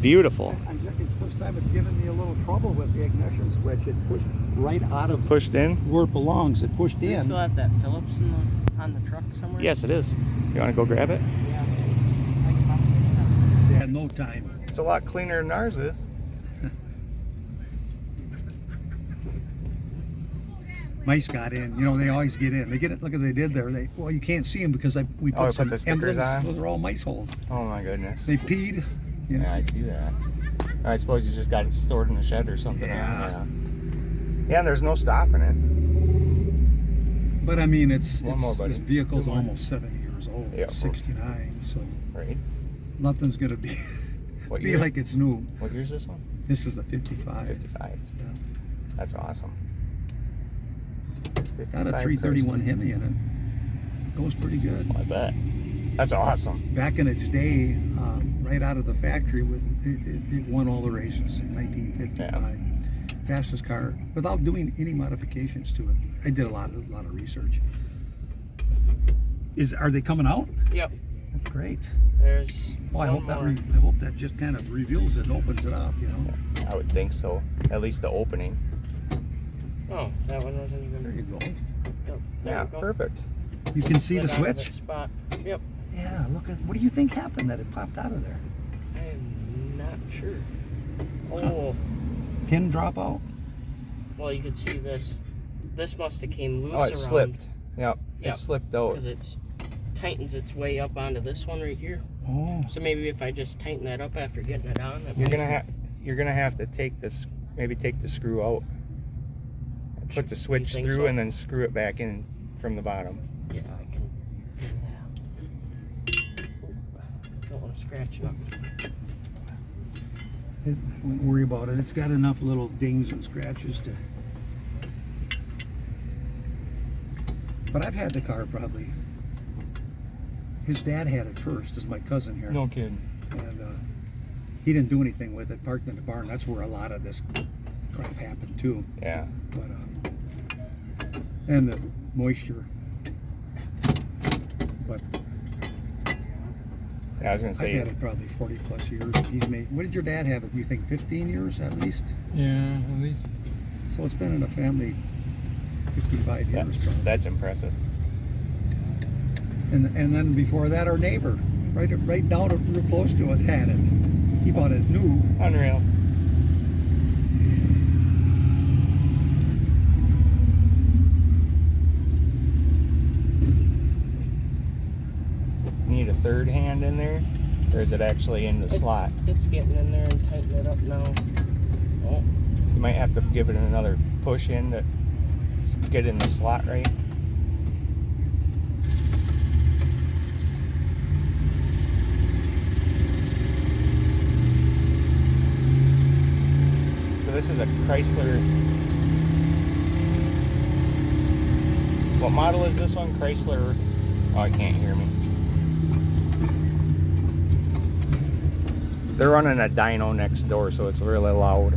beautiful. It's the first time it's given me a little trouble with the ignition switch. It pushed right out of Pushed in? where it belongs. It pushed Do you in. still have that Phillips on the truck somewhere? Yes, it is. You want to go grab it? Yeah. They had no time. It's a lot cleaner than ours is. Mice got in. You know, they always get in. They get it. Look what they did there. Well, you can't see them because we put Oh, we some put the stickers emblems. on? Those are all mice holes. Oh my goodness. They peed. Yeah, I see that. I suppose you just got it stored in the shed or something. Yeah. Yeah, and there's no stopping it. But I mean, this more, buddy. vehicle's almost 70 years old. Yeah, 69. So Right. nothing's gonna be What be year? like it's new. What year's this one? This is a 55. 55. Yeah. That's awesome. Got a 55 331 Chrysler. Hemi in it. Goes pretty good. I bet. That's awesome. Back in its day, right out of the factory, it won all the races in 1955. Fastest car without doing any modifications to it. I did a lot of research. Are they coming out? Yep. That's great. There's Well, I one hope more. I hope that just kind of reveals it and opens it up. You know. I would think so. At least the opening. Oh, that one wasn't There even. you go. Yep, there Yeah, you go. perfect. You can see the Slid out of switch. Spot. Yep. Yeah. Look at. What do you think happened that it popped out of there? I am not sure. Oh, Pin drop out. well, you could see this. This must have came loose Oh, it around. slipped. Yep. Yep. It slipped out. Because it tightens its way up onto this one right here. Oh. So maybe if I just tighten that up after getting it on. You're gonna have to take this. Maybe take the screw out. Put the switch think through so? and then screw it back in from the bottom. Yeah, I can do that. Ooh, don't want to scratch it up. I wouldn't worry about it. It's got enough little dings and scratches to. But I've had the car probably. His dad had it first. This is my cousin here. No kidding. And he didn't do anything with it. Parked in the barn. That's where a lot of this crap happened too. Yeah. But and the moisture. But Yeah, I was gonna I've say. had it probably 40 plus years. He's made. What did your dad have it? You think 15 years at least? Yeah, at least. So it's been in the family 55 Yeah, years probably. that's impressive. And then before that, our neighbor, right down real close to us, had it. He bought it new. Unreal. Need a third hand in there, or is it actually in the slot? It's getting in there and tighten it up now. Oh, You might have to give it another push in to get in the slot right. So this is a Chrysler. What model is this one? Chrysler. Oh, I can't hear me. They're running a dyno next door, so it's really loud.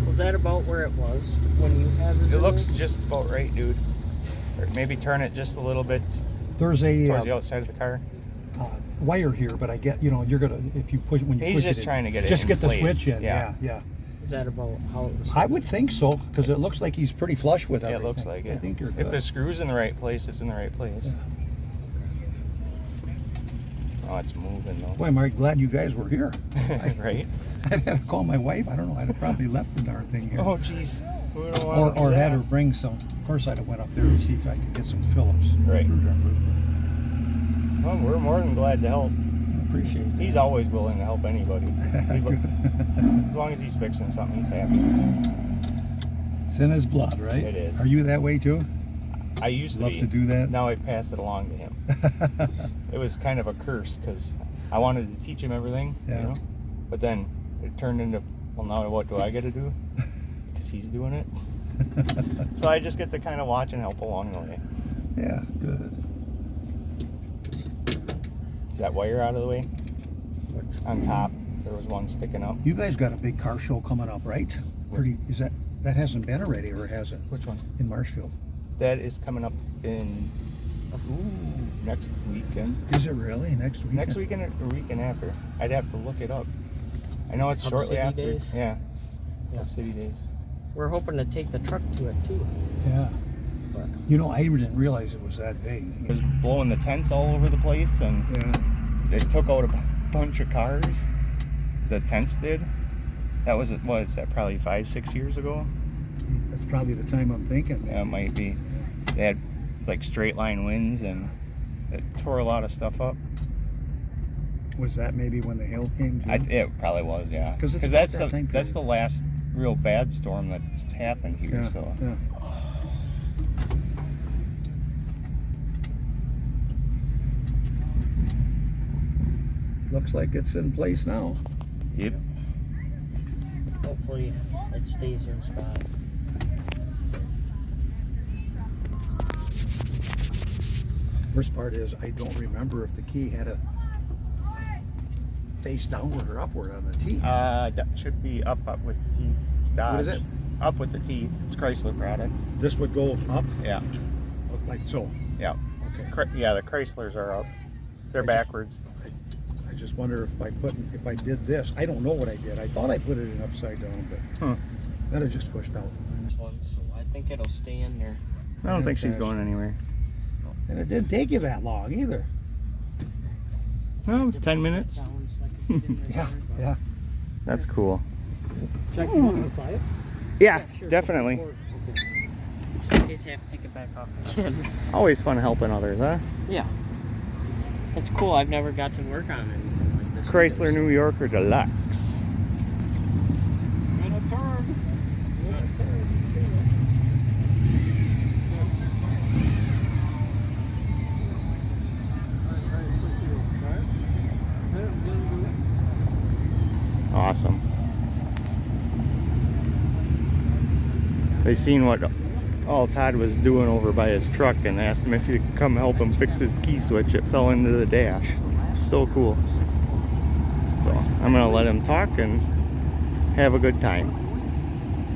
was that about where it was when you had it? It in looks there? just about right, dude. Or maybe turn it just a little bit There's towards a the outside of the car. wire here, but I get, you're gonna, if you push, when you He's push just it, trying to get it just in get the place. switch in. Yeah. Yeah. Is that about how it was? I would think so, because it looks like he's pretty flush with Yeah, it everything. looks like it. I think you're If good. the screw's in the right place, it's in the right place. Yeah. Oh, it's moving though. Boy, am I glad you guys were here. Right? I had to call my wife. I don't know. I'd have probably left the darn thing here. Oh, jeez. We don't want to or do had that. her bring some. Of course, I'd have went up there to see if I could get some Phillips Right. screwdrivers. Well, we're more than glad to help. I appreciate that. He's always willing to help anybody. As long as he's fixing something, he's happy. It's in his blood, right? It is. Are you that way too? I used to Love be. to do that? Now I passed it along to him. It was kind of a curse because I wanted to teach him everything, Yeah. you know. But then it turned into, well, now what do I get to do? Because he's doing it. So I just get to kind of watch and help along the way. Yeah, good. Is that wire out of the way? On top, there was one sticking up. You guys got a big car show coming up, right? Is that hasn't been already, or has it? Which one? In Marshfield. That is coming up in next weekend. Is it really next weekend? Next weekend or weekend after. I'd have to look it up. I know it's Hub shortly City after. Days? Yeah. Yeah. Hub City Days. We're hoping to take the truck to it too. Yeah. But You know, I didn't realize it was that big. It was blowing the tents all over the place, and Yeah. it took out a bunch of cars. The tents did. That was, what is that, probably 5-6 years ago? That's probably the time I'm thinking. Yeah, it might be. They had like straight line winds, and it tore a lot of stuff up. Was that maybe when the hail came too? It probably was, yeah. 'Cause it's that's about that time that's the period. last real bad storm that's happened here. Yeah, So yeah. Looks like it's in place now. yep. hopefully it stays in spot. Worst part is I don't remember if the key had a face downward or upward on the teeth. That should be up with the teeth. It's Dodge. What is it? Up with the teeth. It's Chrysler product. This would go up, Yeah. like so. Yeah. Okay. Yeah, the Chryslers are up. They're I just- backwards. I just wonder if I did this. I don't know what I did. I thought I put it in upside down, but then it just pushed out. This one, so I think it'll stay in there. I don't think she's going anywhere. And it didn't take you that long either. No, 10 minutes. Sounds like it did in there. Yeah, yeah. That's cool. Check, you want to try it? Yeah, Sure. definitely. Just in case I have to take it back off again. Always fun helping others, huh? Yeah. It's cool. I've never got to work on anything like this. Chrysler New Yorker Deluxe. And a turn. Awesome. They seen what all Todd was doing over by his truck and asked him if he could come help him fix his key switch. It fell into the dash. So cool. So I'm gonna let him talk and have a good time.